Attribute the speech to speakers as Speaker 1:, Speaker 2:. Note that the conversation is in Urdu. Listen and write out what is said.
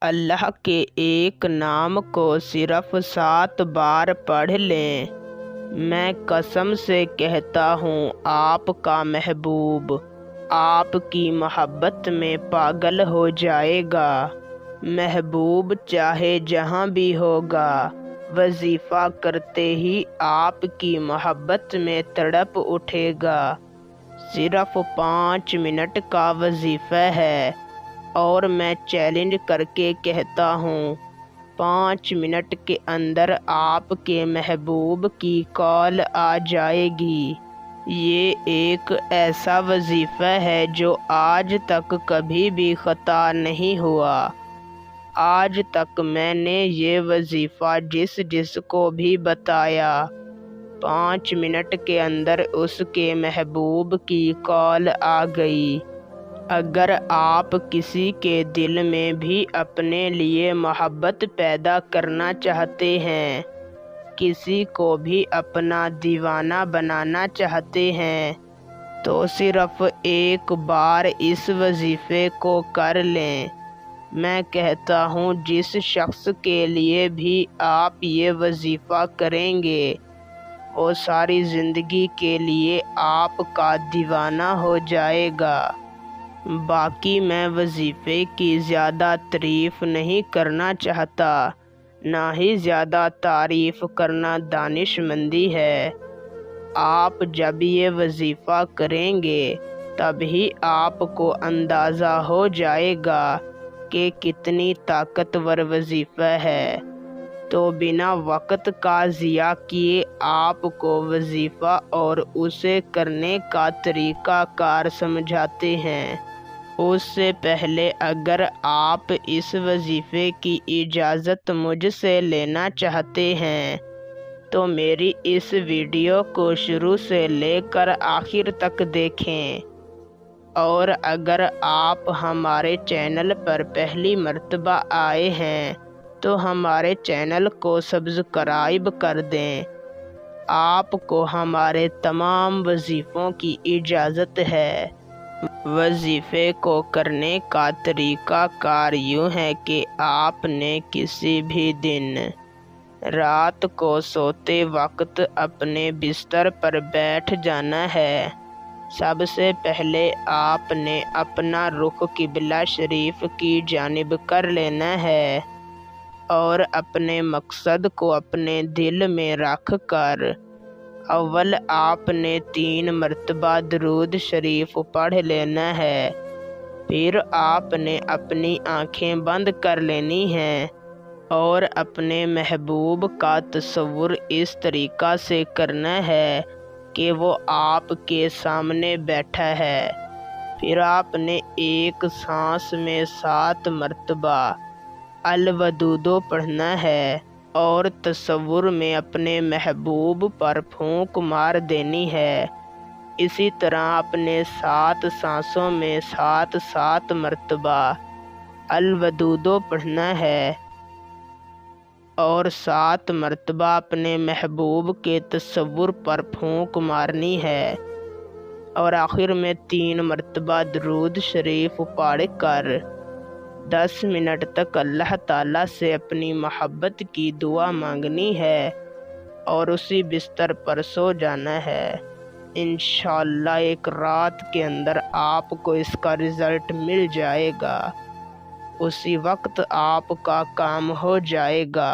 Speaker 1: اللہ کے ایک نام کو صرف 7 بار پڑھ لیں۔ میں قسم سے کہتا ہوں آپ کا محبوب آپ کی محبت میں پاگل ہو جائے گا۔ محبوب چاہے جہاں بھی ہوگا، وظیفہ کرتے ہی آپ کی محبت میں تڑپ اٹھے گا۔ صرف 5 منٹ کا وظیفہ ہے اور میں چیلنج کر کے کہتا ہوں 5 منٹ کے اندر آپ کے محبوب کی کال آ جائے گی۔ یہ ایک ایسا وظیفہ ہے جو آج تک کبھی بھی خطا نہیں ہوا۔ آج تک میں نے یہ وظیفہ جس کو بھی بتایا، 5 منٹ کے اندر اس کے محبوب کی کال آ گئی۔ اگر آپ کسی کے دل میں بھی اپنے لیے محبت پیدا کرنا چاہتے ہیں، کسی کو بھی اپنا دیوانہ بنانا چاہتے ہیں، تو صرف ایک بار اس وظیفے کو کر لیں۔ میں کہتا ہوں جس شخص کے لیے بھی آپ یہ وظیفہ کریں گے، وہ ساری زندگی کے لیے آپ کا دیوانہ ہو جائے گا۔ باقی میں وظیفے کی زیادہ تعریف نہیں کرنا چاہتا، نہ ہی زیادہ تعریف کرنا دانش مندی ہے۔ آپ جب یہ وظیفہ کریں گے تب ہی آپ کو اندازہ ہو جائے گا کہ کتنی طاقتور وظیفہ ہے۔ تو بنا وقت کا ضیاع کیے آپ کو وظیفہ اور اسے کرنے کا طریقہ کار سمجھاتے ہیں۔ اس سے پہلے اگر آپ اس وظیفے کی اجازت مجھ سے لینا چاہتے ہیں تو میری اس ویڈیو کو شروع سے لے کر آخر تک دیکھیں، اور اگر آپ ہمارے چینل پر پہلی مرتبہ آئے ہیں تو ہمارے چینل کو سبسکرائب کر دیں۔ آپ کو ہمارے تمام وظیفوں کی اجازت ہے۔ وظیفے کو کرنے کا طریقہ کار یوں ہے کہ آپ نے کسی بھی دن رات کو سوتے وقت اپنے بستر پر بیٹھ جانا ہے۔ سب سے پہلے آپ نے اپنا رخ قبلہ شریف کی جانب کر لینا ہے اور اپنے مقصد کو اپنے دل میں رکھ کر اول آپ نے 3 مرتبہ درود شریف پڑھ لینا ہے۔ پھر آپ نے اپنی آنکھیں بند کر لینی ہیں اور اپنے محبوب کا تصور اس طریقہ سے کرنا ہے کہ وہ آپ کے سامنے بیٹھا ہے۔ پھر آپ نے ایک سانس میں 7 مرتبہ الودود پڑھنا ہے اور تصور میں اپنے محبوب پر پھونک مار دینی ہے۔ اسی طرح اپنے 7 سانسوں میں 7 مرتبہ الودود پڑھنا ہے اور 7 مرتبہ اپنے محبوب کے تصور پر پھونک مارنی ہے، اور آخر میں 3 مرتبہ درود شریف پڑھ کر 10 منٹ تک اللہ تعالیٰ سے اپنی محبت کی دعا مانگنی ہے اور اسی بستر پر سو جانا ہے۔ انشاءاللہ ایک رات کے اندر آپ کو اس کا رزلٹ مل جائے گا، اسی وقت آپ کا کام ہو جائے گا۔